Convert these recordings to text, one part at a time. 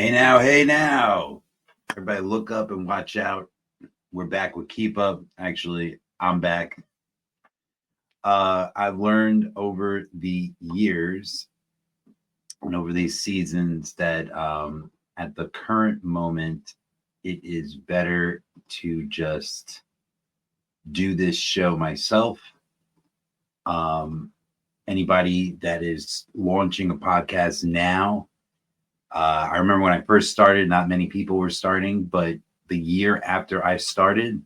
Hey now. Everybody look up and watch out. We're back with Keep Up. Actually, I'm back. I've learned over the years and over these seasons that at the current moment, it is better to just do this show myself. Anybody that is launching a podcast now, I remember when I first started, not many people were starting, but the year after I started,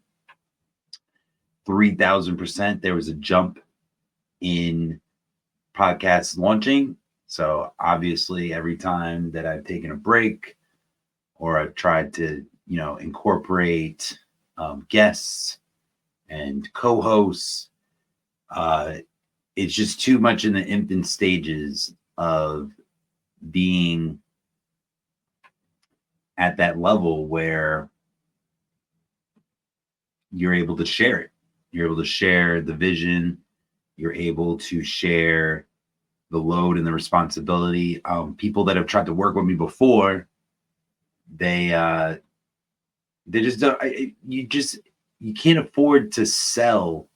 3,000%, there was a jump in podcasts launching. So obviously, every time that I've taken a break or I've tried to, incorporate guests and co-hosts, it's just too much in the infant stages of being at that level where you're able to share it. You're able to share the vision. You're able to share the load and the responsibility. People that have tried to work with me before, they just don't. You can't afford to sell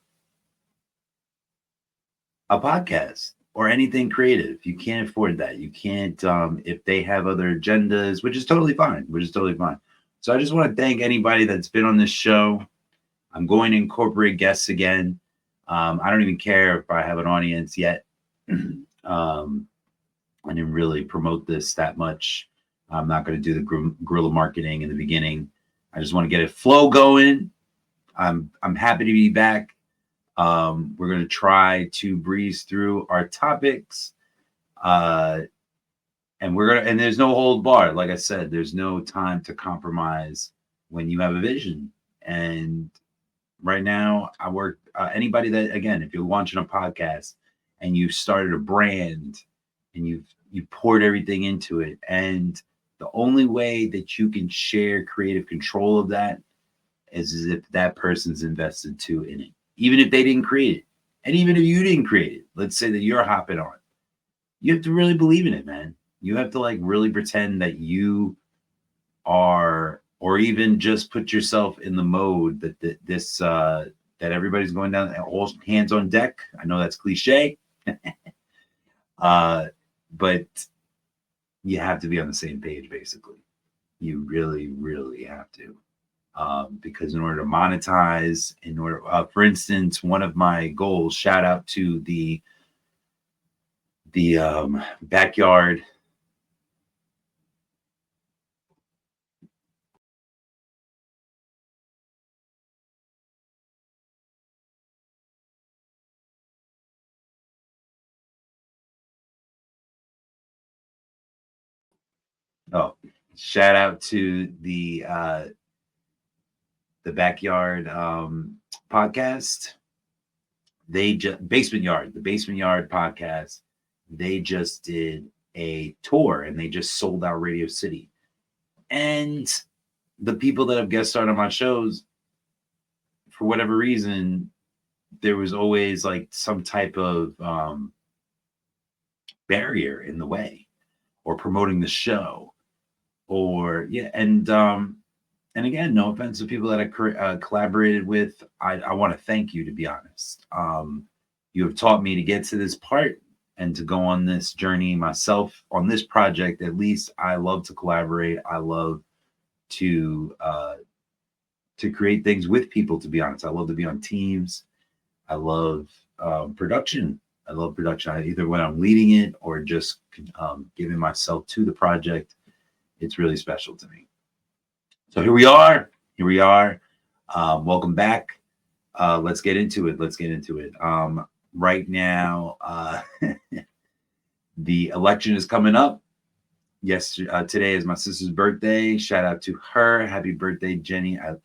a podcast or anything creative. You can't afford that. You can't if they have other agendas, which is totally fine. So I just want to thank anybody that's been on this show. I'm going to incorporate guests again. I don't even care if I have an audience yet. I didn't really promote this that much. I'm not going to do the guerrilla marketing in the beginning. I just want to get a flow going. I'm happy to be back. We're going to try to breeze through our topics. And there's no hold bar. Like I said, there's no time to compromise when you have a vision. And right now I work, anybody that, again, if you're launching a podcast and you started a brand and you poured everything into it, and the only way that you can share creative control of that is if that person's invested too in it, even if they didn't create it. And even if you didn't create it, let's say that you're hopping on, you have to really believe in it, man. You have to really pretend that you are, or even just put yourself in the mode that everybody's going down, all hands on deck. I know that's cliche, but you have to be on the same page, basically. You really, really have to. Because in order to monetize, for instance, one of my goals, shout out to the backyard. Oh, shout out to the backyard podcast. They just the Basement Yard podcast. They just did a tour and they just sold out Radio City. And the people that have guest starred on my shows, for whatever reason, there was always some type of barrier in the way, or promoting the show, or and again, no offense to people that I collaborated with. I want to thank you, to be honest. You have taught me to get to this part and to go on this journey myself on this project. At least I love to collaborate. I love to create things with people, to be honest. I love to be on teams. I love production. I love production. Either when I'm leading it or just giving myself to the project. It's really special to me. So here we are. Welcome back. Let's get into it. Right now, the election is coming up. Yes, today is my sister's birthday. Shout out to her. Happy birthday, Jenny. I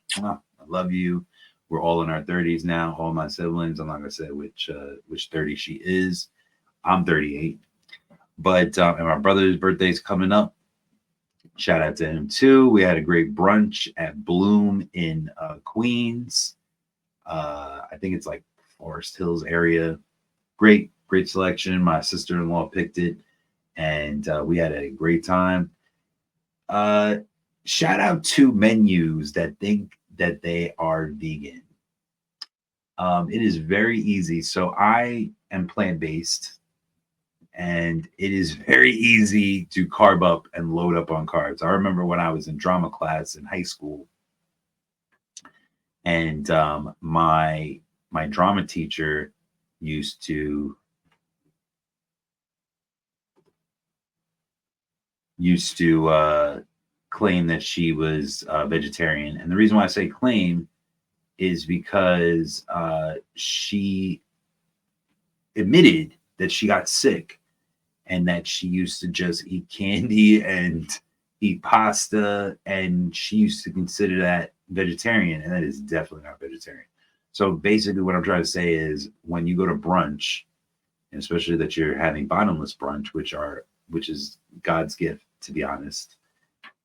love you. We're all in our 30s now. All my siblings. I'm not gonna say which 30 she is. I'm 38. But and my brother's birthday is coming up. Shout out to him too. We had a great brunch at Bloom in Queens. I think it's Forest Hills area. Great selection. My sister-in-law picked it, and we had a great time. Shout out to menus that think that they are vegan. It is very easy. So I am plant based, and it is very easy to carb up and load up on carbs. I remember when I was in drama class in high school, and my drama teacher used to claim that she was vegetarian. And the reason why I say claim is because she admitted that she got sick and that she used to just eat candy and eat pasta, and she used to consider that vegetarian, and that is definitely not vegetarian. So basically, what I'm trying to say is, when you go to brunch, and especially that you're having bottomless brunch, which is God's gift, to be honest,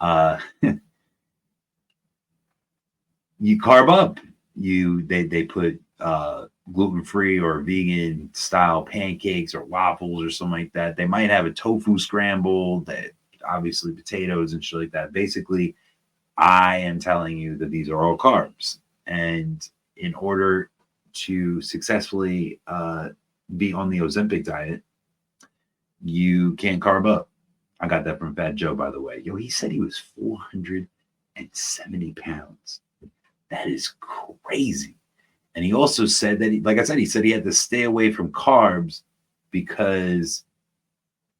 uh, you carb up. They put gluten free or vegan style pancakes or waffles or something like that. They might have a tofu scramble, that obviously potatoes and shit like that. Basically, I am telling you that these are all carbs, and in order to successfully be on the Ozempic diet, you can't carb up. I got that from Fat Joe, by the way. Yo, he said he was 470 pounds. That is crazy. And he also said that, like I said, he said he had to stay away from carbs because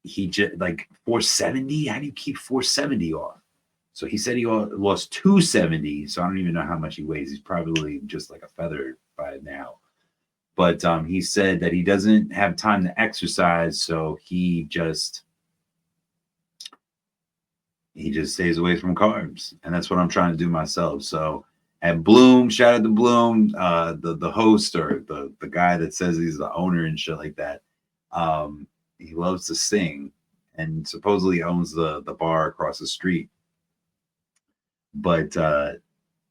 he just, like, 470. How do you keep 470 off? So he said he lost 270. So I don't even know how much he weighs. He's probably just like a feather by now. But he said that he doesn't have time to exercise, so he just stays away from carbs, and that's what I'm trying to do myself. So at Bloom, shout out to Bloom, the host, or the guy that says he's the owner and shit like that. He loves to sing, and supposedly owns the bar across the street. But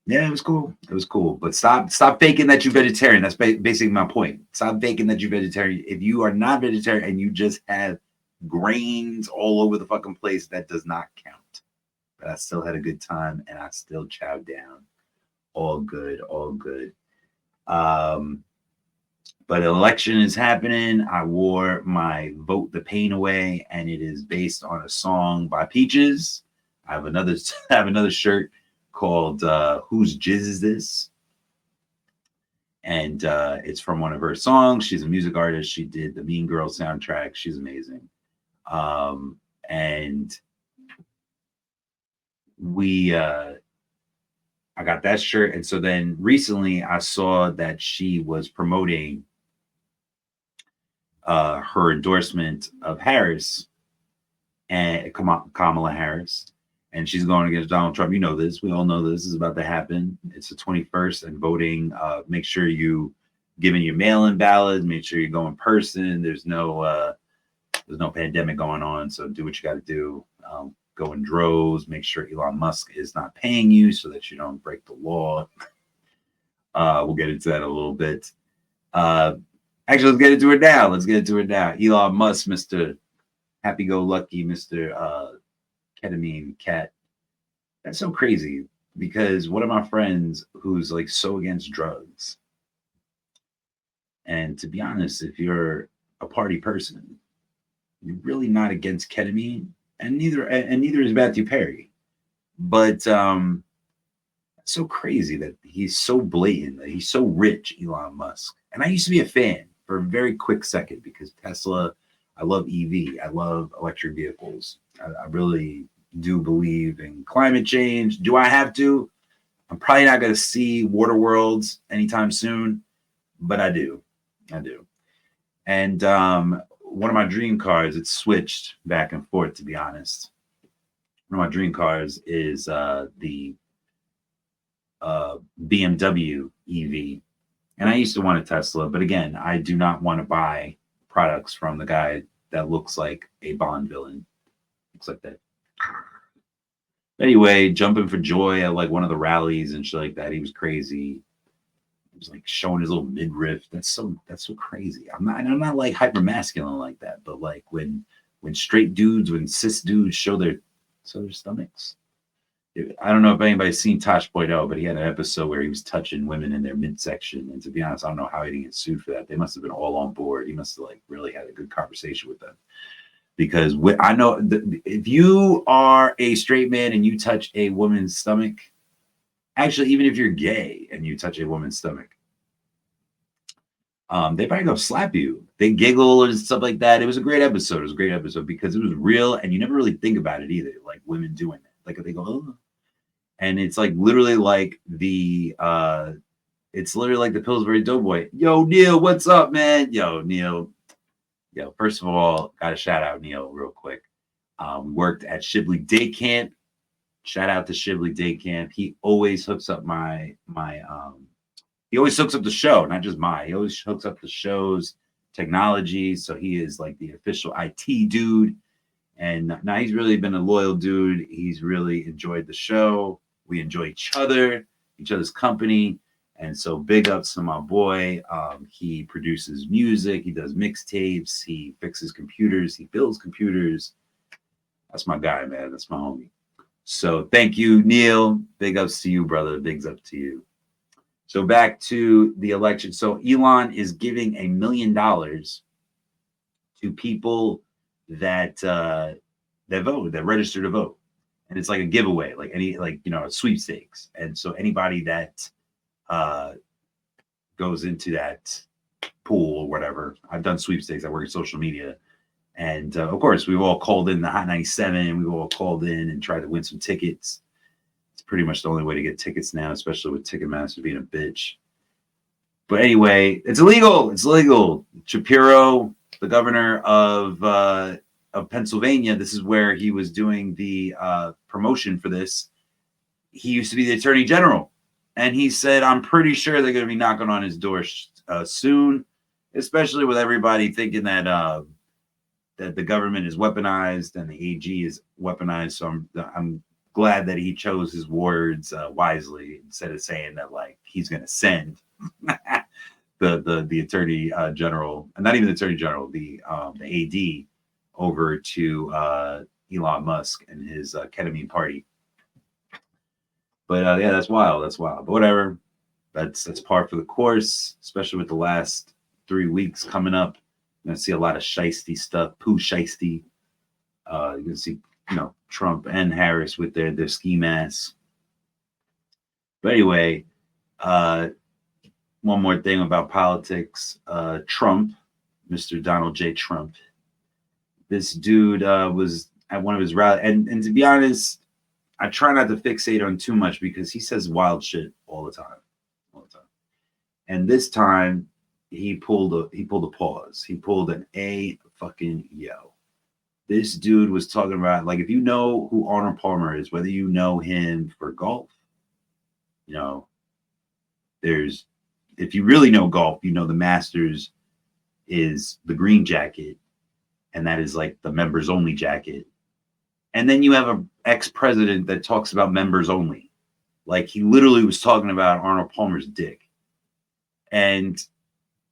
yeah, it was cool. It was cool. But stop faking that you're vegetarian. That's basically my point. Stop faking that you're vegetarian. If you are not vegetarian and you just have grains all over the fucking place, that does not count. But I still had a good time, and I still chowed down. All good, all good. But an election is happening. I wore my Vote the Pain Away, and it is based on a song by Peaches. I have another shirt called Whose Jizz Is This? And it's from one of her songs. She's a music artist. She did the Mean Girls soundtrack. She's amazing. And I got that shirt. And so then recently I saw that she was promoting her endorsement of Harris, and Kamala Harris. And she's going against Donald Trump. You know this. We all know this is about to happen. It's the 21st, and voting. Make sure you giving your mail-in ballots. Make sure you go in person. There's no pandemic going on, so do what you got to do. Go in droves. Make sure Elon Musk is not paying you so that you don't break the law. We'll get into that in a little bit. Actually, let's get into it now. Elon Musk, Mr. Happy-go-lucky, Mr. Ketamine cat. That's so crazy, because one of my friends who's like so against drugs, and to be honest, if you're a party person, you're really not against ketamine, and neither is Matthew Perry. But so crazy that he's so blatant, that he's so rich, Elon Musk. And I used to be a fan for a very quick second, because Tesla, I love EV, I love electric vehicles. I really do believe in climate change. Do I have to? I'm probably not going to see Water Worlds anytime soon, but I do. And one of my dream cars, it's switched back and forth, to be honest. One of my dream cars is the BMW EV. And I used to want a Tesla, but again, I do not want to buy products from the guy that looks like a Bond villain. Looks like that. Anyway, jumping for joy at like one of the rallies and shit like that. He was crazy. He was like showing his little midriff. That's so crazy. I'm not like hyper masculine like that, but like when straight dudes, when cis dudes show their So their stomachs. I don't know if anybody's seen Tosh Point Oh, but he had an episode where he was touching women in their midsection. And to be honest, I don't know how he didn't get sued for that. They must have been all on board. He must have like really had a good conversation with them. Because I know if you are a straight man and you touch a woman's stomach, actually, even if you're gay and you touch a woman's stomach, they probably go slap you. They giggle and stuff like that. It was a great episode. It was a great episode because it was real, and you never really think about it either. Like women doing that, like they go, oh, and it's like literally like it's literally like the Pillsbury Doughboy. Yo, Neil, what's up, man? Yo, Neil. Yo, first of all, got to shout out Neil real quick. Worked at Shibley Day Camp. Shout out to Shibley Day Camp. He always hooks up he always hooks up the show, not just he always hooks up the show's technology. So he is like the official IT dude. And now he's really been a loyal dude. He's really enjoyed the show. We enjoy each other's company. And so big ups to my boy. He produces music. He does mixtapes. He fixes computers. He builds computers. That's my guy, man. That's my homie. So thank you, Neil. Big ups to you, brother. Bigs up to you. So back to the election. So Elon is giving $1 million to people that vote, that register to vote. And it's like a giveaway, like a sweepstakes. And so anybody that goes into that pool or whatever. I've done sweepstakes. I work in social media. And of course, we've all called in the Hot 97. We've all called in and tried to win some tickets. It's pretty much the only way to get tickets now, especially with Ticketmaster being a bitch. But anyway, it's illegal. It's illegal. Shapiro, the governor of Pennsylvania, this is where he was doing the promotion for this. He used to be the attorney general. And he said, I'm pretty sure they're going to be knocking on his door soon, especially with everybody thinking that that the government is weaponized and the AG is weaponized. So I'm glad that he chose his words wisely instead of saying that like he's going to send the attorney general, and not even the attorney general, the AD over to Elon Musk and his ketamine party. But yeah, that's wild. That's wild. But whatever. That's par for the course, especially with the last 3 weeks coming up. You're gonna see a lot of shiesty stuff, poo shiesty. You're gonna see, Trump and Harris with their ski masks. But anyway, one more thing about politics. Trump, Mr. Donald J. Trump. This dude was at one of his rallies, and to be honest, I try not to fixate on too much because he says wild shit all the time. And this time he pulled a pause. He pulled an fucking yo. This dude was talking about, like, if you know who Arnold Palmer is, whether you know him for golf, if you really know golf, the Masters is the green jacket, and that is like the members only jacket. And then you have an ex-president that talks about members only. Like, he literally was talking about Arnold Palmer's dick. And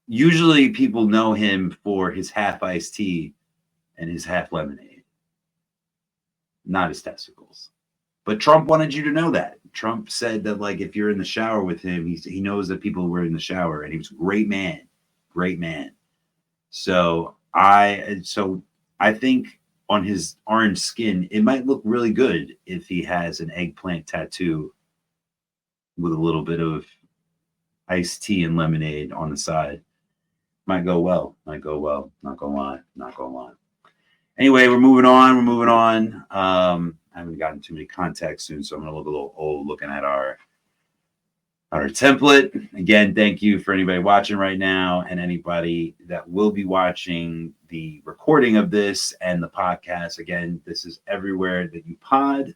usually people know him for his half iced tea and his half lemonade, not his testicles. But Trump wanted you to know that. Trump said that, like, if you're in the shower with him, he knows that people were in the shower, and he was a great man. So I think on his orange skin, it might look really good if he has an eggplant tattoo with a little bit of iced tea and lemonade on the side. Might go well. Not gonna lie. Anyway, we're moving on. I haven't gotten too many contacts soon, so I'm gonna look a little old looking at our template. Again, thank you for anybody watching right now and anybody that will be watching the recording of this and the podcast. Again, this is everywhere that you pod.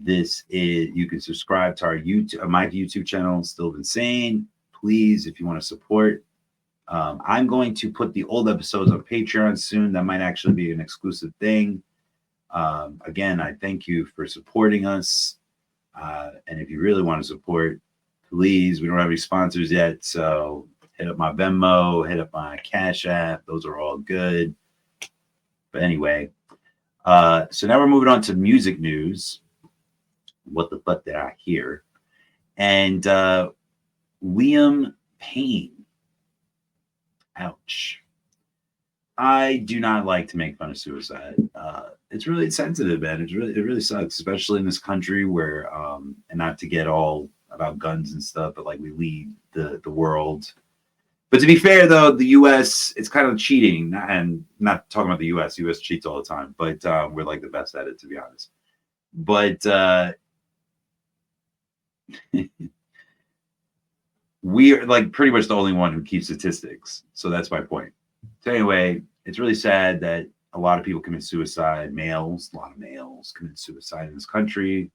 You can subscribe to my YouTube channel, Still Insane. Please, if you want to support. I'm going to put the old episodes on Patreon soon. That might actually be an exclusive thing. Again, I thank you for supporting us. And if you really want to support, please, we don't have any sponsors yet. So hit up my Venmo, hit up my Cash App. Those are all good. But anyway, So now we're moving on to music news. What the fuck did I hear? And Liam Payne. Ouch. I do not like to make fun of suicide. It's really sensitive, man. It really sucks, especially in this country where, and not to get all about guns and stuff, but like we lead the world. But to be fair, though, the U.S. it's kind of cheating, and not talking about the U.S. U.S. cheats all the time, but we're like the best at it, to be honest. But we are like pretty much the only one who keeps statistics. So that's my point. So anyway, it's really sad that a lot of people commit suicide. Males, a lot of males commit suicide in this country.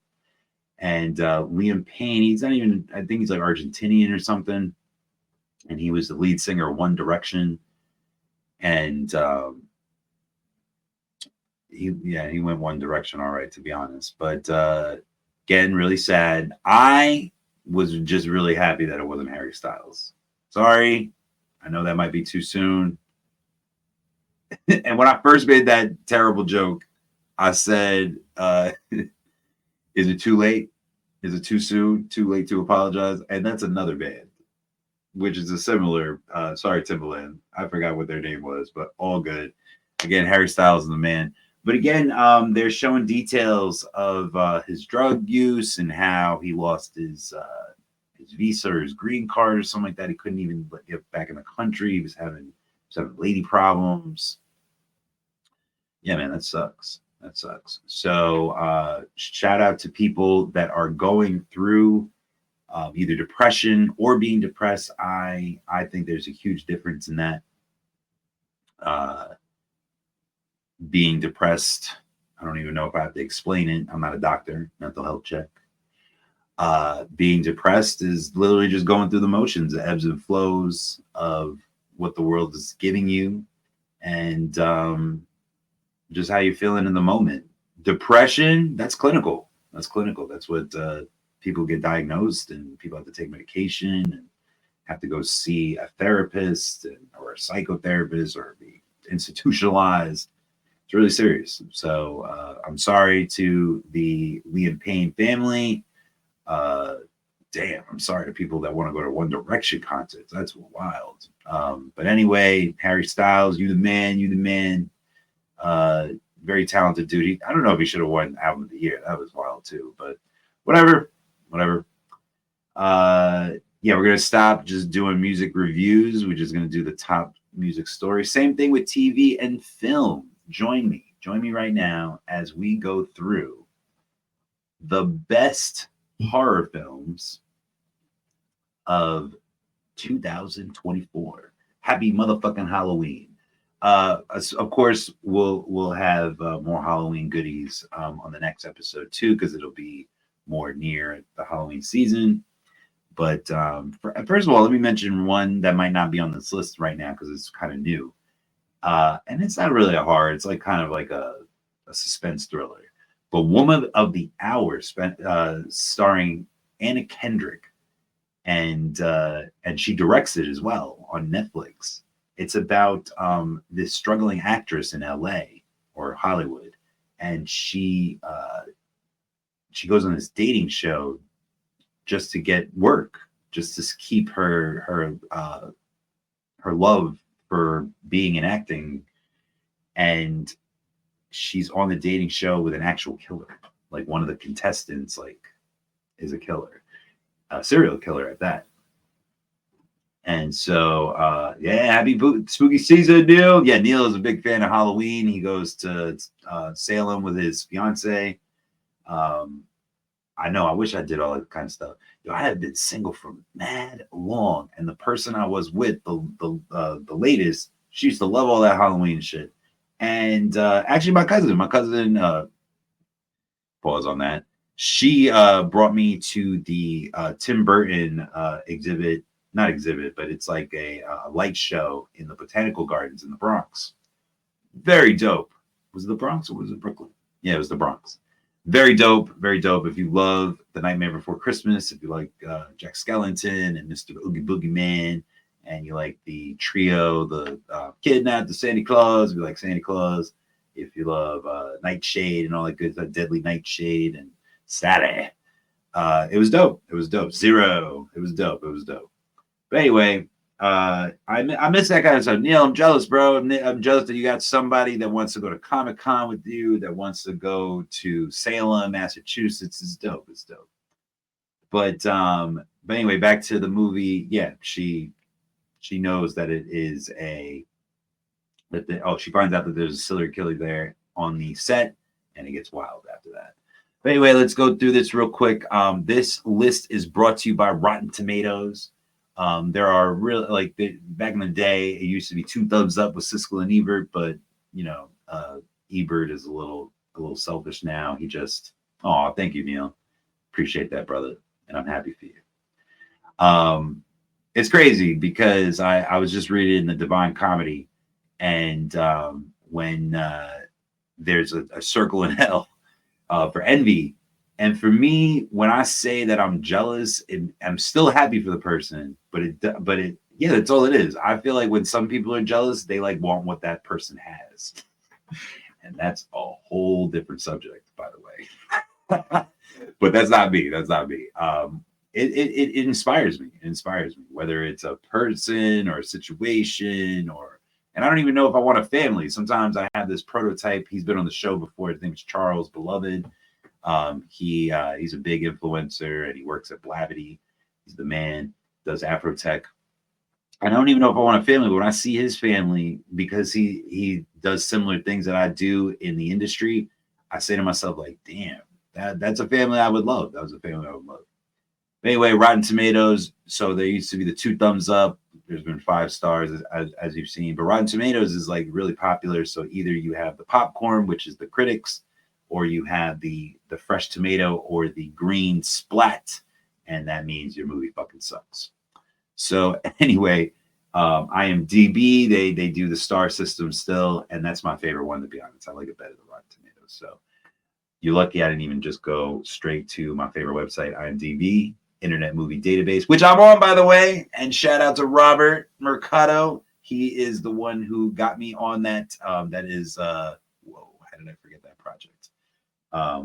And Liam Payne, he's not even. I think he's like Argentinian or something. And he was the lead singer of One Direction. And he went One Direction, all right, to be honest. But again, really sad. I was just really happy that it wasn't Harry Styles. Sorry, I know that might be too soon. And when I first made that terrible joke, I said, "Is it too late? Is it too soon? Too late to apologize?" And that's another band, which is a similar. Sorry, Timbaland. I forgot what their name was, but all good. Again, Harry Styles is the man. But again, they're showing details of his drug use and how he lost his visa or his green card or something like that. He couldn't even get back in the country. He was having lady problems. Yeah, man, that sucks. That sucks. So shout out to people that are going through either depression or being depressed. I think there's a huge difference in that. Being depressed, I don't even know if I have to explain it. I'm not a doctor. Mental health check. Being depressed is literally just going through the motions, the ebbs and flows of what the world is giving you, and just how you're feeling in the moment. Depression, that's clinical. That's clinical. That's what people get diagnosed, and people have to take medication and have to go see a therapist or a psychotherapist or be institutionalized. It's really serious. So I'm sorry to the Liam Payne family. Damn, I'm sorry to people that want to go to One Direction concerts. That's wild. But anyway, Harry Styles, you the man, you the man. Very talented dude. I don't know if he should have won Album of the Year. That was wild too. But whatever. Yeah, we're gonna stop just doing music reviews. We're just gonna do the top music stories. Same thing with TV and film. Join me right now as we go through the best horror films of 2024. Happy motherfucking Halloween. Of course, we'll have more Halloween goodies on the next episode too, because it'll be more near the Halloween season. But first of all, let me mention one that might not be on this list right now because it's kind of new. And it's not really a horror. It's like kind of like a suspense thriller. But Woman of the Hour, starring Anna Kendrick, and she directs it as well on Netflix. It's about this struggling actress in LA or Hollywood, and she goes on this dating show just to get work, just to keep her love for being and acting. And she's on the dating show with an actual killer. Like one of the contestants is a killer, a serial killer at that. And so, happy spooky season, Neil. Yeah, Neil is a big fan of Halloween. He goes to Salem with his fiance. I know. I wish I did all that kind of stuff. I have been single for mad long, and the person I was with, the latest, she used to love all that Halloween shit. And actually, my cousin, pause on that. She brought me to the Tim Burton exhibit. Not exhibit, but it's like a light show in the Botanical Gardens in the Bronx. Very dope. Was it the Bronx or was it Brooklyn? Yeah, it was the Bronx. Very dope, very dope. If you love The Nightmare Before Christmas, if you like Jack Skellington and Mr. Oogie Boogie Man, and you like the trio, the Kidnap, the Santa Claus, if you like Santa Claus, if you love Nightshade and all that good stuff, Deadly Nightshade and Static. It was dope. It was dope. Zero. It was dope. It was dope. But anyway, I miss that kind of stuff. Neil, I'm jealous, bro. I'm jealous that you got somebody that wants to go to Comic-Con with you, that wants to go to Salem, Massachusetts. It's dope. It's dope. But anyway, back to the movie. Yeah, she knows that it is she finds out that there's a serial killer there on the set, and it gets wild after that. But anyway, let's go through this real quick. This list is brought to you by Rotten Tomatoes. There are really back in the day, it used to be 2 thumbs up with Siskel and Ebert, but Ebert is a little selfish now. He just, thank you, Neil. Appreciate that, brother, and I'm happy for you. It's crazy because I was just reading the Divine Comedy, and when there's a circle in hell for envy. And for me, when I say that I'm jealous, I'm still happy for the person, but that's all it is. I feel like when some people are jealous, they want what that person has. And that's a whole different subject, by the way. But that's not me. That's not me. It inspires me. It inspires me, whether it's a person or a situation and I don't even know if I want a family. Sometimes I have this prototype. He's been on the show before. His name is Charles Beloved. He's a big influencer and he works at Blavity. He's the man, does Afrotech. And I don't even know if I want a family, but when I see his family, because he does similar things that I do in the industry, I say to myself, damn, that's a family I would love. That was a family I would love. But anyway, Rotten Tomatoes. So there used to be the 2 thumbs up. There's been 5 stars as you've seen, but Rotten Tomatoes is really popular. So either you have the popcorn, which is the critics, or you have the fresh tomato or the green splat, and that means your movie fucking sucks. So anyway, IMDb, they do the star system still, and that's my favorite one, to be honest. I like it better than Rotten Tomatoes. So you're lucky I didn't even just go straight to my favorite website, IMDb, Internet Movie Database, which I'm on, by the way. And shout out to Robert Mercado. He is the one who got me on that. That is, how did I forget that project?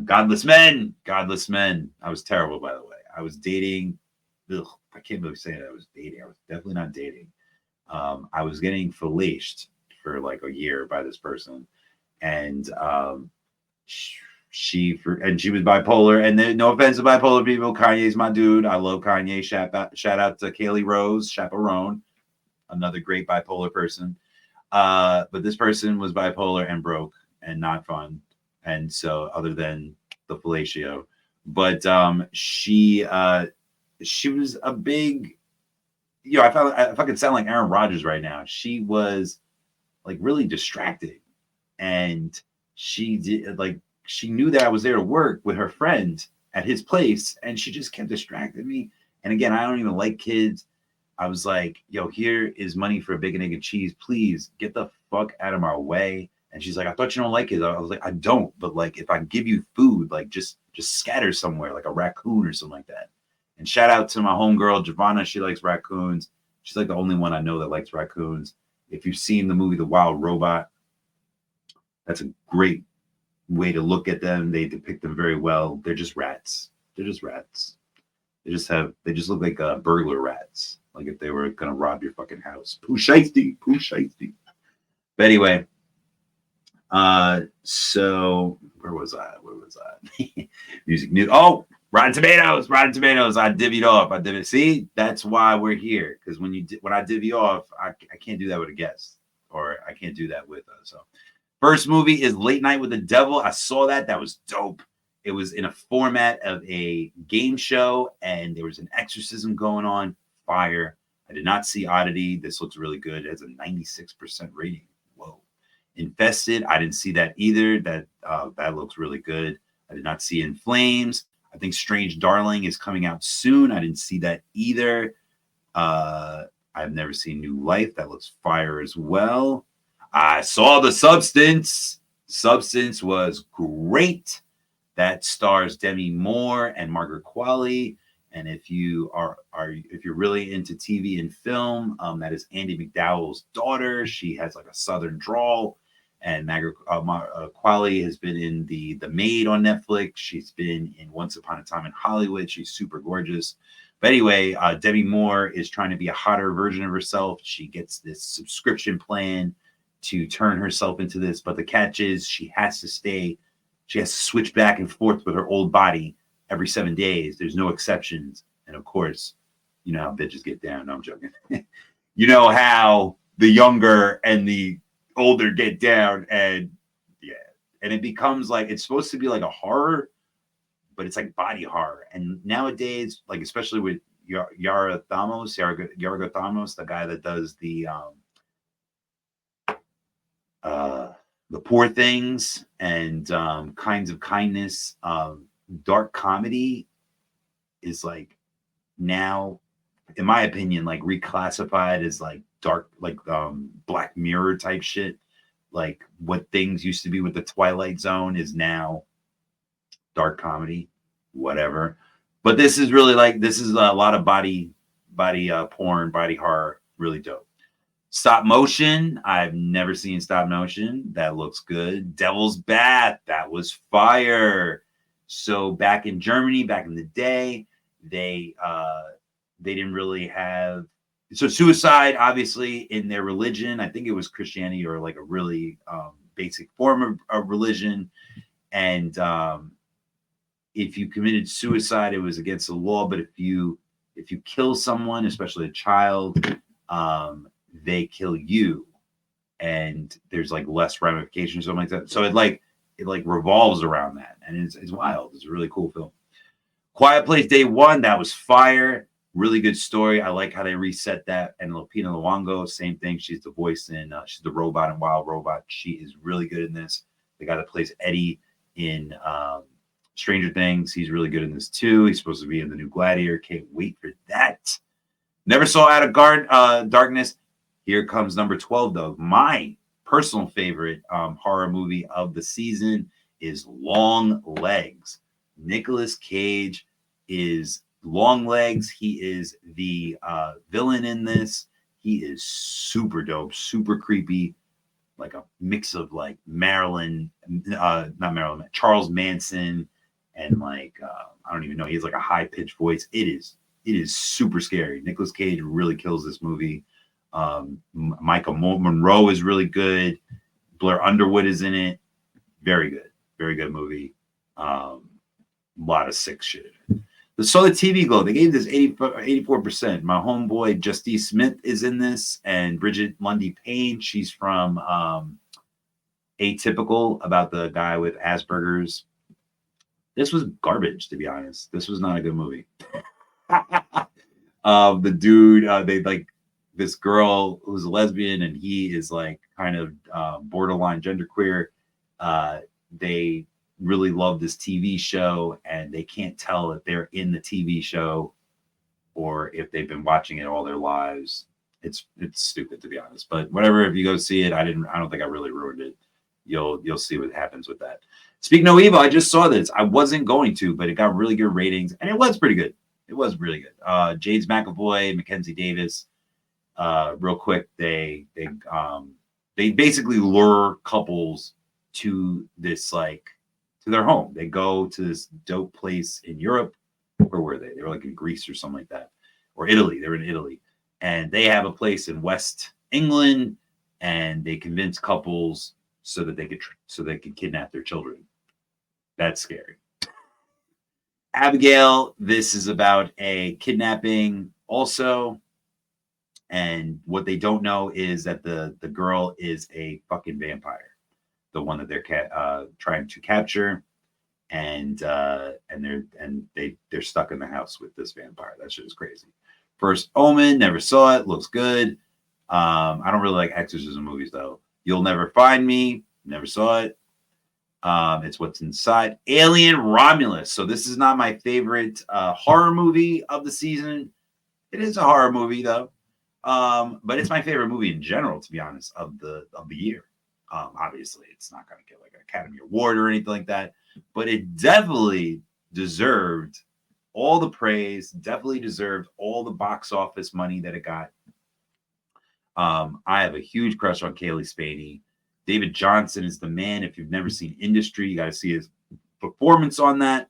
Godless Men. Godless Men. I was terrible, by the way. I was dating. I can't believe saying that I was dating. I was definitely not dating. I was getting fellaced for a year by this person, and she was bipolar. And no offense to bipolar people, Kanye's my dude. I love Kanye. Shout out to Kaylee Rose, Chaperone, another great bipolar person. But this person was bipolar and broke and not fun. And so, other than the fellatio, but she was a big, I fucking sound like Aaron Rodgers right now. She was really distracting, and she did she knew that I was there to work with her friend at his place, and she just kept distracting me. And again, I don't even like kids. I was like, yo, here is money for a bacon, egg, and cheese. Please get the fuck out of my way. And she's like, I thought you don't like kids. I was like, I don't. But if I give you food, just scatter somewhere, like a raccoon or something like that. And shout out to my homegirl, Giovanna. She likes raccoons. She's the only one I know that likes raccoons. If you've seen the movie The Wild Robot, that's a great way to look at them. They depict them very well. They're just rats. They're just rats. They just look like burglar rats. Like if they were gonna rob your fucking house. Pooh shiesty. But anyway, so where was I? Music news. Oh, Rotten Tomatoes. I divvied off. See, that's why we're here. Because when I divvy off, I can't do that with a guest, or I can't do that with so. First movie is Late Night with the Devil. I saw that. That was dope. It was in a format of a game show, and there was an exorcism going on. Fire. I did not see Oddity. This looks really good. It has a 96% rating. Whoa. Infested. I didn't see that either. That looks really good. I did not see In Flames. I think Strange Darling is coming out soon. I didn't see that either. I've never seen New Life. That looks fire as well. I saw The Substance. Substance was great. That stars Demi Moore and Margaret Qualley. And if you're really into TV and film, that is Andy McDowell's daughter. She has a southern drawl, And Qualley has been in the Maid on Netflix. She's been in Once Upon a Time in Hollywood. She's super gorgeous. But anyway, Demi Moore is trying to be a hotter version of herself. She gets this subscription plan to turn herself into this. But the catch is she has to switch back and forth with her old body every 7 days. There's no exceptions. And of course, you know how bitches get down. No, I'm joking. You know how the younger and the older get down, and yeah, and it becomes like it's supposed to be like a horror, but it's like body horror. And nowadays, like especially with Yara Thamos, the guy that does the Poor Things and Kinds of Kindness, dark comedy is like now, in my opinion, like reclassified as like dark, like Black Mirror type shit. Like what things used to be with the Twilight Zone is now dark comedy, whatever. But this is really like, this is a lot of body porn, body horror, really dope. Stop motion. I've never seen stop motion. That looks good. Devil's Bath. That was fire. So back in Germany, back in the day, they didn't really have, so suicide, obviously, in their religion, I think it was Christianity or like a really basic form of religion. And if you committed suicide, it was against the law. But if you kill someone, especially a child, they kill you, and there's like less ramifications, something like that. So it revolves around that, and it's wild. It's a really cool film. Quiet Place Day One, that was fire. Really good story. I like how they reset that. And Lupita Nyong'o, same thing. She's the voice in, she's the robot in Wild Robot. She is really good in this. The guy that plays Eddie in Stranger Things, he's really good in this too. He's supposed to be in the new Gladiator. Can't wait for that. Never saw Out of Darkness. Here comes number 12, though. My personal favorite horror movie of the season is Long Legs. Nicolas Cage is Long Legs. He is the villain in this. He is super dope, super creepy, like a mix of like Charles Manson, and like I don't even know. He has like a high pitched voice. It is super scary. Nicolas Cage really kills this movie. Michael Monroe is really good. Blair Underwood is in it. Very good movie. A lot of sick shit. So the TV Glow, they gave this 84%. My homeboy Justice Smith is in this, and Bridget Lundy Payne. She's from Atypical, about the guy with Asperger's. This was garbage, to be honest. This was not a good movie. The dude, they like this girl who's a lesbian, and he is like kind of borderline genderqueer. They really love this TV show, and they can't tell if they're in the TV show or if they've been watching it all their lives. It's stupid, to be honest, but whatever. If you go see it, I don't think I really ruined it. You'll see what happens with that. Speak No Evil, I just saw this. I wasn't going to, but it got really good ratings, and it was pretty good. It was really good. James McAvoy, Mackenzie Davis. Real quick, they basically lure couples to this, like, to their home. They go to this dope place in Europe. Where were they? They were like in Greece or something like that, or Italy. They were in Italy, and they have a place in West England, and they convince couples so that they could kidnap their children. That's scary. Abigail, this is about a kidnapping also. And what they don't know is that the girl is a fucking vampire, the one that they're trying to capture, and they're stuck in the house with this vampire. That shit is crazy. First Omen, never saw it. Looks good. I don't really like exorcism movies though. You'll Never Find Me, never saw it. It's What's Inside. Alien Romulus. So this is not my favorite horror movie of the season. It is a horror movie though. But it's my favorite movie in general, to be honest, of the year. Obviously, it's not going to get like an Academy Award or anything like that, but it definitely deserved all the praise. Definitely deserved all the box office money that it got. I have a huge crush on Kaylee Spaney. David Johnson is the man. If you've never seen Industry, you got to see his performance on that.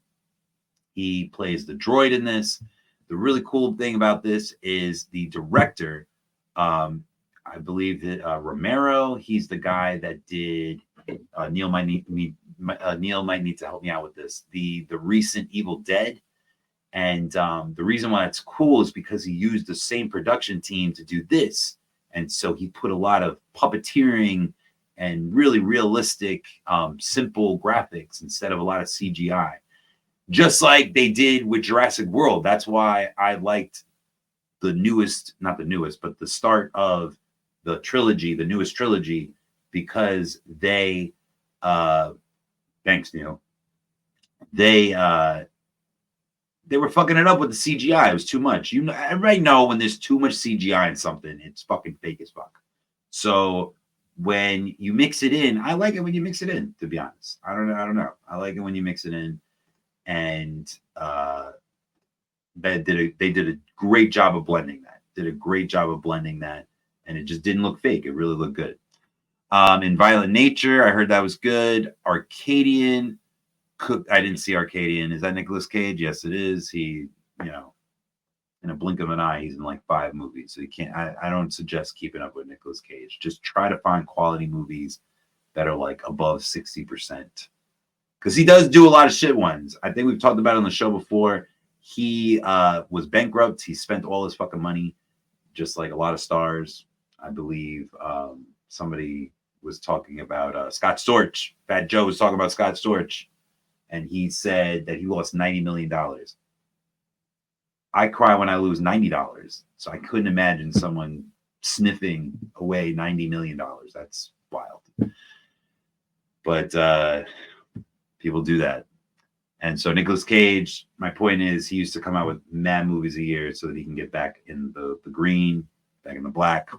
He plays the droid in this. The really cool thing about this is the director, I believe that Romero, he's the guy that did Neil might need to help me out with this. The recent Evil Dead. And the reason why that's cool is because he used the same production team to do this. And so he put a lot of puppeteering and really realistic, simple graphics instead of a lot of CGI. Just like they did with Jurassic World. That's why I liked the newest, not the newest, but the start of the trilogy, the newest trilogy, because they, thanks, Neil, they were fucking it up with the CGI. It was too much. You know, everybody know when there's too much CGI in something, it's fucking fake as fuck. So when you mix it in, I like it when you mix it in, to be honest. I don't know. I like it when you mix it in. And they did a great job of blending that. And it just didn't look fake. It really looked good. In Violent Nature, I heard that was good. Arcadian. I didn't see Arcadian. Is that Nicolas Cage? Yes, it is. He, in a blink of an eye, he's in like 5 movies. So you can't. I don't suggest keeping up with Nicolas Cage. Just try to find quality movies that are like above 60%, because he does do a lot of shit ones. I think we've talked about it on the show before. He was bankrupt. He spent all his fucking money, just like a lot of stars. I believe somebody was talking about Scott Storch. Fat Joe was talking about Scott Storch. And he said that he lost $90 million. I cry when I lose $90. So I couldn't imagine someone sniffing away $90 million. That's wild. But people do that. And so Nicolas Cage, my point is, he used to come out with mad movies a year so that he can get back in the green, back in the black.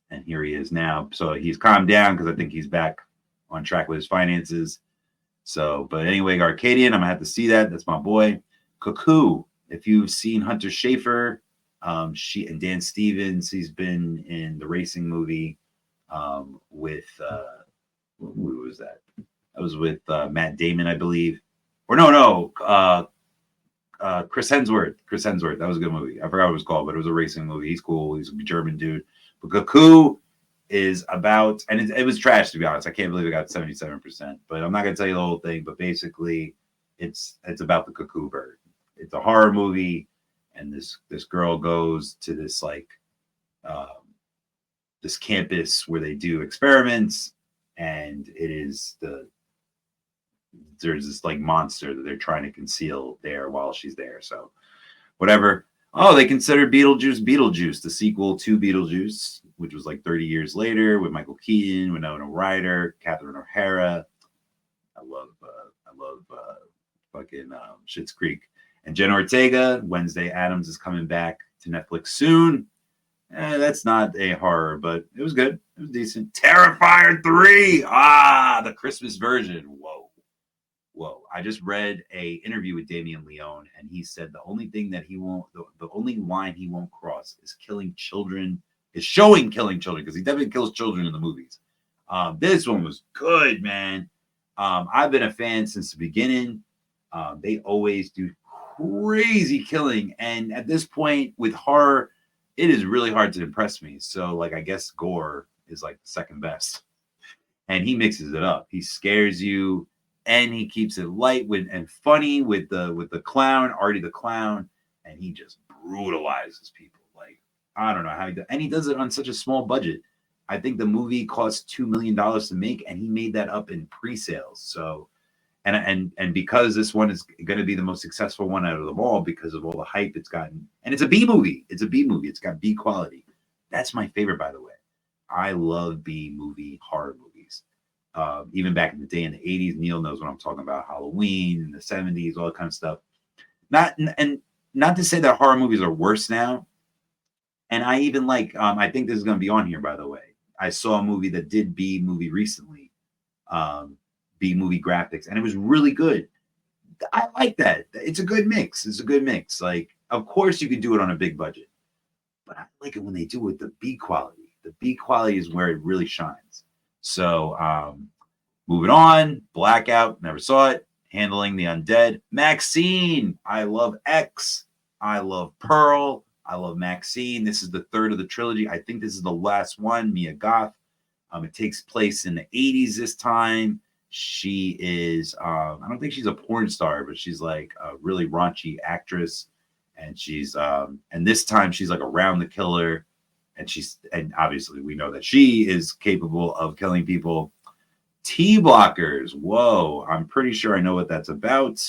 And here he is now. So he's calmed down because I think he's back on track with his finances. So, but anyway, Arcadian, I'm gonna have to see that. That's my boy. Cuckoo. If you've seen Hunter Schafer, she and Dan Stevens, he's been in the racing movie with who was that? That was with Matt Damon, I believe. Or no, Chris Hemsworth. Chris Hemsworth. That was a good movie. I forgot what it was called, but it was a racing movie. He's cool. He's a German dude. But Cuckoo is about, and it was trash, to be honest. I can't believe it got 77%, but I'm not gonna tell you the whole thing. But basically, it's about the cuckoo bird. It's a horror movie, and this girl goes to this like this campus where they do experiments, and there's this like monster that they're trying to conceal there while she's there. So whatever. Oh, they considered Beetlejuice, the sequel to Beetlejuice, which was like 30 years later with Michael Keaton, Winona Ryder, Catherine O'Hara. I love fucking Schitt's Creek. And Jenna Ortega. Wednesday Addams is coming back to Netflix soon. That's not a horror, but it was good. It was decent. Terrifier 3. The Christmas version. Whoa. I just read a interview with Damien Leone, and he said the only thing that he won't, the only line he won't cross is killing children, is showing killing children, because he definitely kills children in the movies. This one was good, man. I've been a fan since the beginning. They always do crazy killing, and at this point with horror, it is really hard to impress me. So like, I guess gore is like the second best, and he mixes it up. He scares you, and he keeps it light and funny with the clown, Artie the clown, and he just brutalizes people. Like, I don't know how he does, and he does it on such a small budget. I think the movie cost $2 million to make, and he made that up in pre-sales. So, and because this one is going to be the most successful one out of them all because of all the hype it's gotten, and it's a B movie. It's a B movie. It's got B quality. That's my favorite, by the way. I love B movie horror movies. Even back in the day in the 80s, Neil knows what I'm talking about. Halloween in the 70s, all that kind of stuff. Not to say that horror movies are worse now. And I even like, I think this is going to be on here, by the way. I saw a movie that did B movie recently, B movie graphics, and it was really good. I like that. It's a good mix. Like, of course you could do it on a big budget, but I like it when they do it with the B quality. The B quality is where it really shines. So moving on, Blackout, never saw it. Handling the Undead, Maxine. I love X. I love Pearl. I love Maxine. This is the third of the trilogy. I think this is the last one. Mia Goth. It takes place in the 80s this time. She is, I don't think she's a porn star, but she's like a really raunchy actress. And she's, and this time she's like around the killer. And obviously we know that she is capable of killing people. T-blockers. Whoa. I'm pretty sure I know what that's about.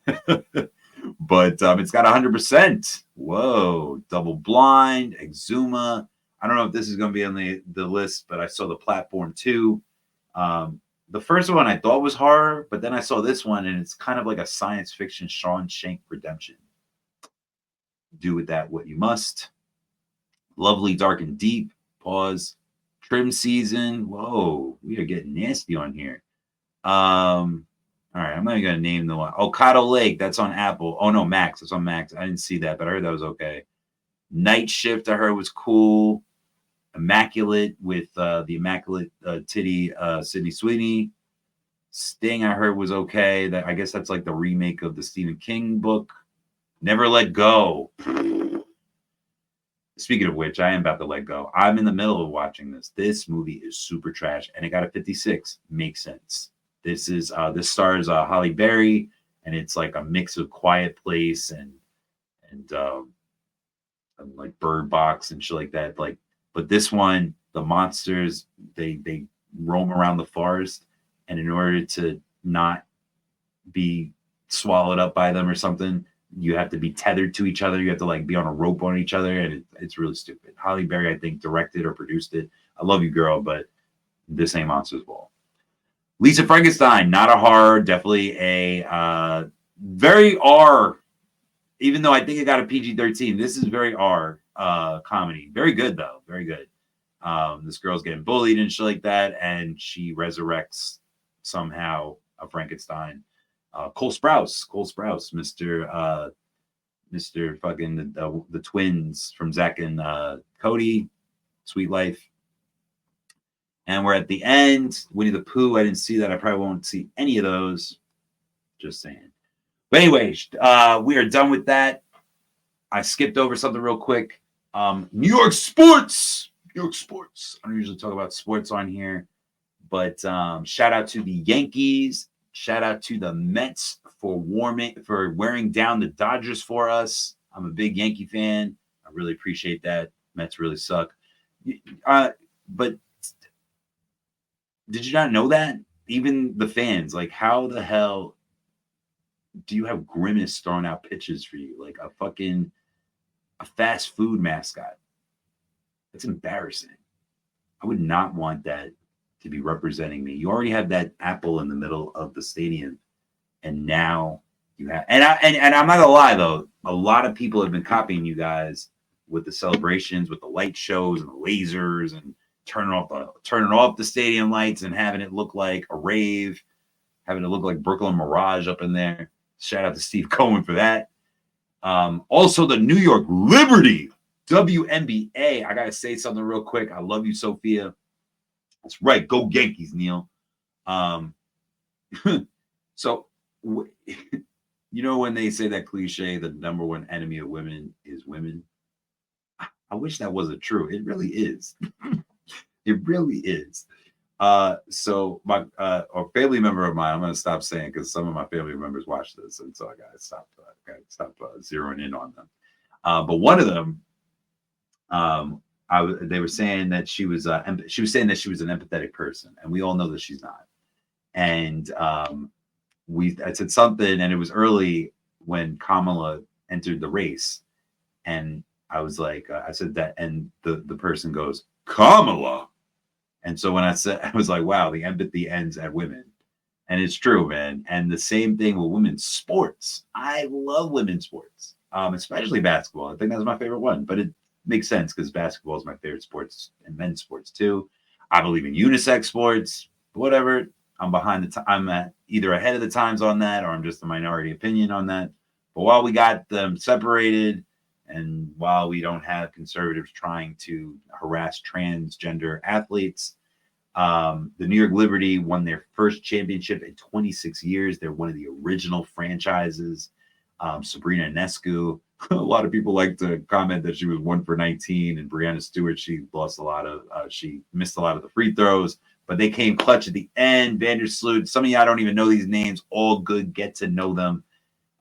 But it's got 100%. Whoa. Double Blind, Exuma. I don't know if this is going to be on the list, but I saw the platform too. The first one I thought was horror, but then I saw this one and it's kind of like a science fiction Shawshank Redemption. Do with that what you must. Lovely, Dark, and Deep. Pause. Trim Season. Whoa, we are getting nasty on here. All right, I'm not even going to name the one. Okado Lake, that's on Apple. Oh, no, Max. It's on Max. I didn't see that, but I heard that was okay. Night Shift, I heard was cool. Immaculate with the Immaculate Titty Sydney Sweeney. Sting, I heard was okay. I guess that's like the remake of the Stephen King book. Never Let Go. Speaking of which, I am about to let go. I'm in the middle of watching this. This movie is super trash, and it got a 56. Makes sense. This stars Halle Berry, and it's like a mix of Quiet Place and like Bird Box and shit like that. Like, but this one, the monsters they roam around the forest, and in order to not be swallowed up by them or something, you have to be tethered to each other. You have to like be on a rope on each other, and it's really stupid. Halle Berry, I think, directed or produced it. I love you, girl, but this ain't Monsters Ball. Lisa Frankenstein, not a horror, definitely a very R. Even though I think it got a PG-13, this is very R comedy. Very good though, very good. This girl's getting bullied and shit like that, and she resurrects somehow a Frankenstein. Cole Sprouse, Mr. fucking the twins from Zack and Cody, Sweet Life. And we're at the end. Winnie the Pooh, I didn't see that. I probably won't see any of those. Just saying. But anyway, we are done with that. I skipped over something real quick. New York sports. I don't usually talk about sports on here. But shout out to the Yankees. Shout out to the Mets for wearing down the Dodgers for us. I'm a big Yankee fan. I really appreciate that. Mets really suck. But did you not know that? Even the fans, like, how the hell do you have Grimace throwing out pitches for you? Like a fast food mascot. That's embarrassing. I would not want that to be representing me. You already have that apple in the middle of the stadium, and now you have. And I'm not gonna lie though, a lot of people have been copying you guys with the celebrations, with the light shows and the lasers, and turning off the stadium lights and having it look like a rave, having it look like Brooklyn Mirage up in there. Shout out to Steve Cohen for that. Also, the New York Liberty WNBA. I gotta say something real quick. I love you, Sophia. That's right. Go Yankees, Neil. So, you know when they say that cliche, the number one enemy of women is women? I wish that wasn't true. It really is. It really is. So my a family member of mine, I'm going to stop saying because some of my family members watch this, and so I got to stop zeroing in on them. But one of them, they were saying that she was an empathetic person, and we all know that she's not. And I said something, and it was early when Kamala entered the race, and I was like, I said that, and the person goes, Kamala. And so when I was like, wow, the empathy ends at women. And it's true, man. And the same thing with women's sports. I love women's sports, especially basketball. I think that's my favorite one. But it makes sense because basketball is my favorite sports, and men's sports too. I believe in unisex sports, whatever. I'm behind I'm either ahead of the times on that, or I'm just a minority opinion on that. But while we got them separated, and while we don't have conservatives trying to harass transgender athletes, The New York Liberty won their first championship in 26 years. They're one of the original franchises. Sabrina Ionescu. A lot of people like to comment that she was 1 for 19, and Breanna Stewart, she missed a lot of the free throws, but they came clutch at the end. Vandersloot, some of y'all don't even know these names. All good, get to know them.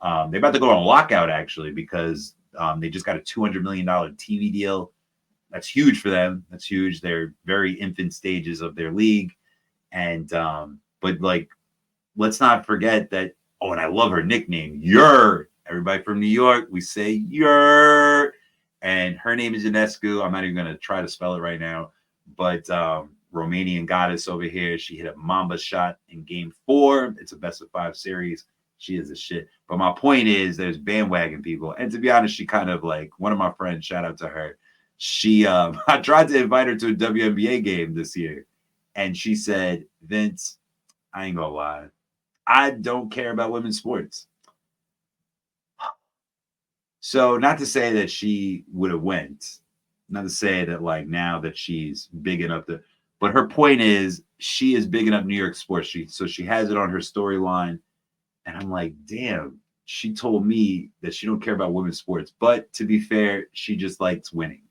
They're about to go on a lockout actually because they just got a $200 million TV deal. That's huge for them. That's huge. They're very infant stages of their league, and but like, let's not forget that. Oh, and I love her nickname, Yer. Everybody from New York, we say Yer, and her name is Ionescu. I'm not even going to try to spell it right now, but Romanian goddess over here. She hit a Mamba shot in Game 4. It's a best of 5 series. She is a shit. But my point is, there's bandwagon people, and to be honest, she kind of like one of my friends. Shout out to her. She, I tried to invite her to a WNBA game this year, and she said, "Vince, I ain't gonna lie, I don't care about women's sports." So not to say that she would have went, not to say that like now that she's big enough to, but her point is she is big enough New York sports. So she has it on her storyline, and I'm like, damn. She told me that she don't care about women's sports, but to be fair, she just likes winning.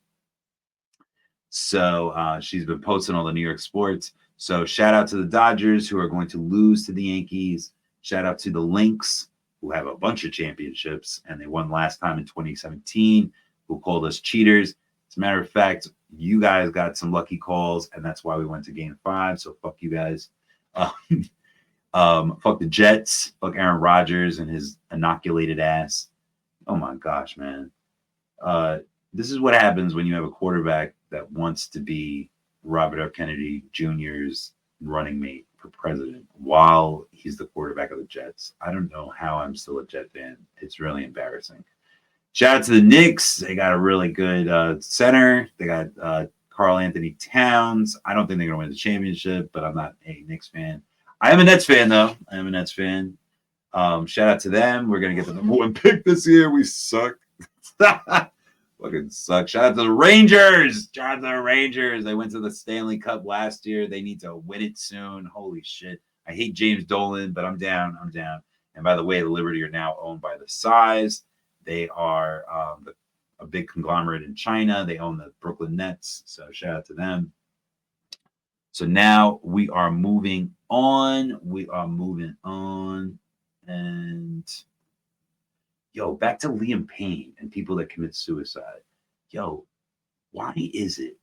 So she's been posting all the New York sports. So shout out to the Dodgers who are going to lose to the Yankees. Shout out to the Lynx who have a bunch of championships and they won last time in 2017, who called us cheaters. As a matter of fact, you guys got some lucky calls and that's why we went to Game 5. So fuck you guys. Fuck the Jets. Fuck Aaron Rodgers and his inoculated ass. Oh my gosh, man. This is what happens when you have a quarterback that wants to be Robert F. Kennedy Jr.'s running mate for president while he's the quarterback of the Jets. I don't know how I'm still a Jet fan. It's really embarrassing. Shout out to the Knicks. They got a really good center. They got Karl Anthony Towns. I don't think they're going to win the championship, but I'm not a Knicks fan. I am a Nets fan, though. I am a Nets fan. Shout out to them. We're going to get the number 1 pick this year. We suck. Fucking suck. Shout out to the Rangers. Shout out to the Rangers. They went to the Stanley Cup last year. They need to win it soon. Holy shit. I hate James Dolan, but I'm down. I'm down. And by the way, the Liberty are now owned by the Size. They are a big conglomerate in China. They own the Brooklyn Nets. So shout out to them. So now we are moving on. And yo, back to Liam Payne and people that commit suicide. Yo, why is it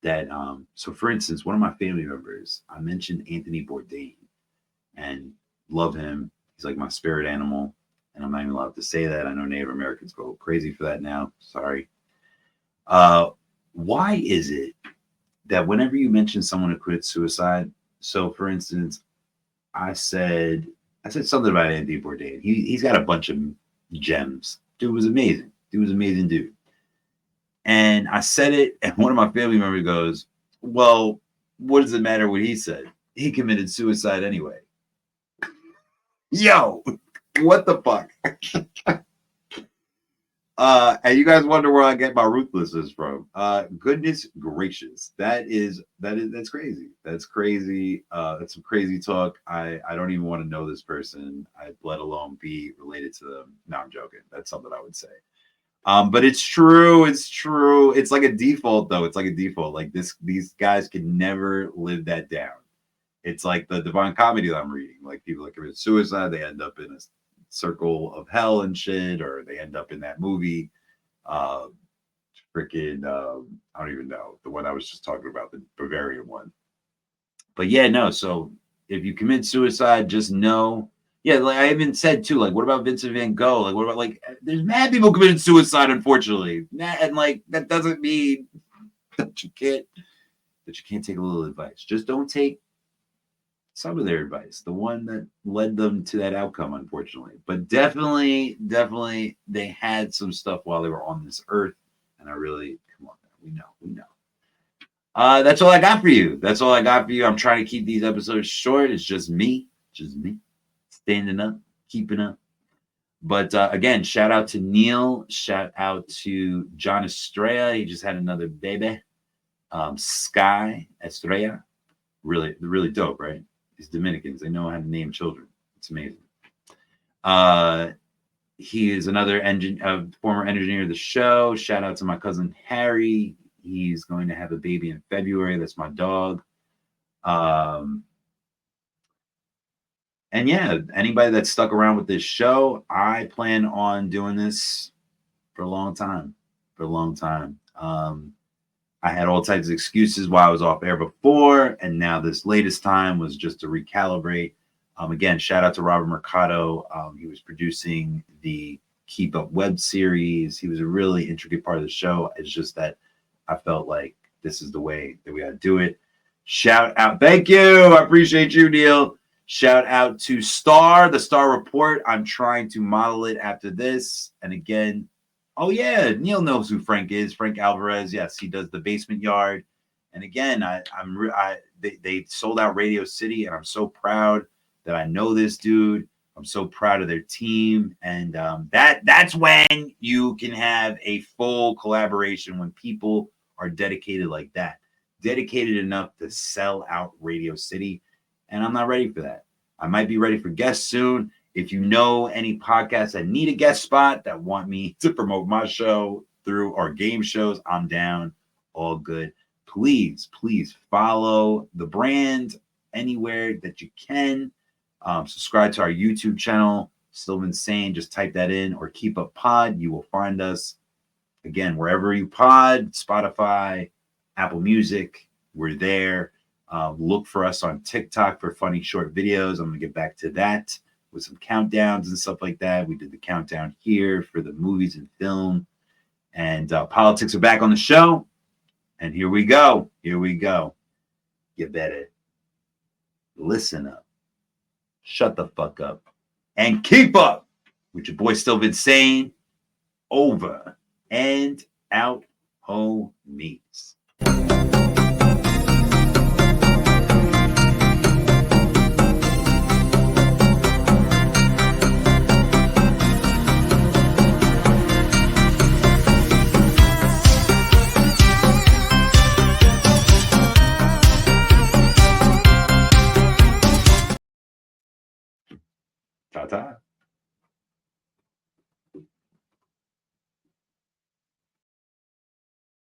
that so for instance, one of my family members, I mentioned Anthony Bourdain and love him. He's like my spirit animal. And I'm not even allowed to say that. I know Native Americans go crazy for that now. Sorry. Why is it that whenever you mention someone who committed suicide, so for instance, I said something about Anthony Bourdain. He's got a bunch of gems. Dude was amazing. Dude. And I said it, and one of my family members goes, well, what does it matter what he said? He committed suicide anyway. Yo, what the fuck? And you guys wonder where I get my ruthlessness from. Goodness gracious. That's crazy. That's crazy. That's some crazy talk. I don't even want to know this person, let alone be related to them. No, I'm joking. That's something I would say. But it's true. It's like a default though. It's like a default. Like these guys can never live that down. It's like the Divine Comedy that I'm reading. Like people that commit suicide, they end up in a circle of hell and shit, or they end up in that movie. I don't even know, the one I was just talking about, the Bavarian one. But yeah, no. So if you commit suicide, just know. Yeah, like I even said too, like, what about Vincent Van Gogh? Like, what about like, there's mad people committed suicide, unfortunately, and like that doesn't mean that you can't take a little advice. Just don't take some of their advice, the one that led them to that outcome, unfortunately. But definitely, they had some stuff while they were on this earth, and I really, come on, we know. That's all I got for you. I'm trying to keep these episodes short. It's just me, standing up, keeping up. But again, shout out to Neil. Shout out to John Estrella. He just had another baby. Sky Estrella, really dope, right? These Dominicans, they know how to name children. It's amazing. He is another former engineer of the show. Shout out to my cousin Harry. He's going to have a baby in February. That's my dog. And yeah, anybody that's stuck around with this show, I plan on doing this for a long time. I had all types of excuses why I was off air before, and now this latest time was just to recalibrate. Again, shout out to Robert Mercado. He was producing the Keep Up web series. He was a really intricate part of the show. It's just that I felt like this is the way that we got to do it. Shout out. Thank you. I appreciate you, Neil. Shout out to the Star Report. I'm trying to model it after this. And again, oh yeah, Neil knows who Frank is. Frank Alvarez. Yes, he does the Basement Yard. And again, they sold out Radio City, and I'm so proud that I know this dude. I'm so proud of their team. And that's when you can have a full collaboration, when people are dedicated like that, dedicated enough to sell out Radio City. And I'm not ready for that. I might be ready for guests soon. If you know any podcasts that need a guest spot, that want me to promote my show through our game shows, I'm down. All good. Please follow the brand anywhere that you can. Subscribe to our YouTube channel, Still Insane. Just type that in, or Keep Up Pod. You will find us. Again, wherever you pod, Spotify, Apple Music, we're there. Look for us on TikTok for funny short videos. I'm going to get back to that with some countdowns and stuff like that. We did the countdown here for the movies and film. And politics are back on the show. And here we go. You better listen up, shut the fuck up, and keep up with your boy Still Insane. Over and out, homies. Ta-ta.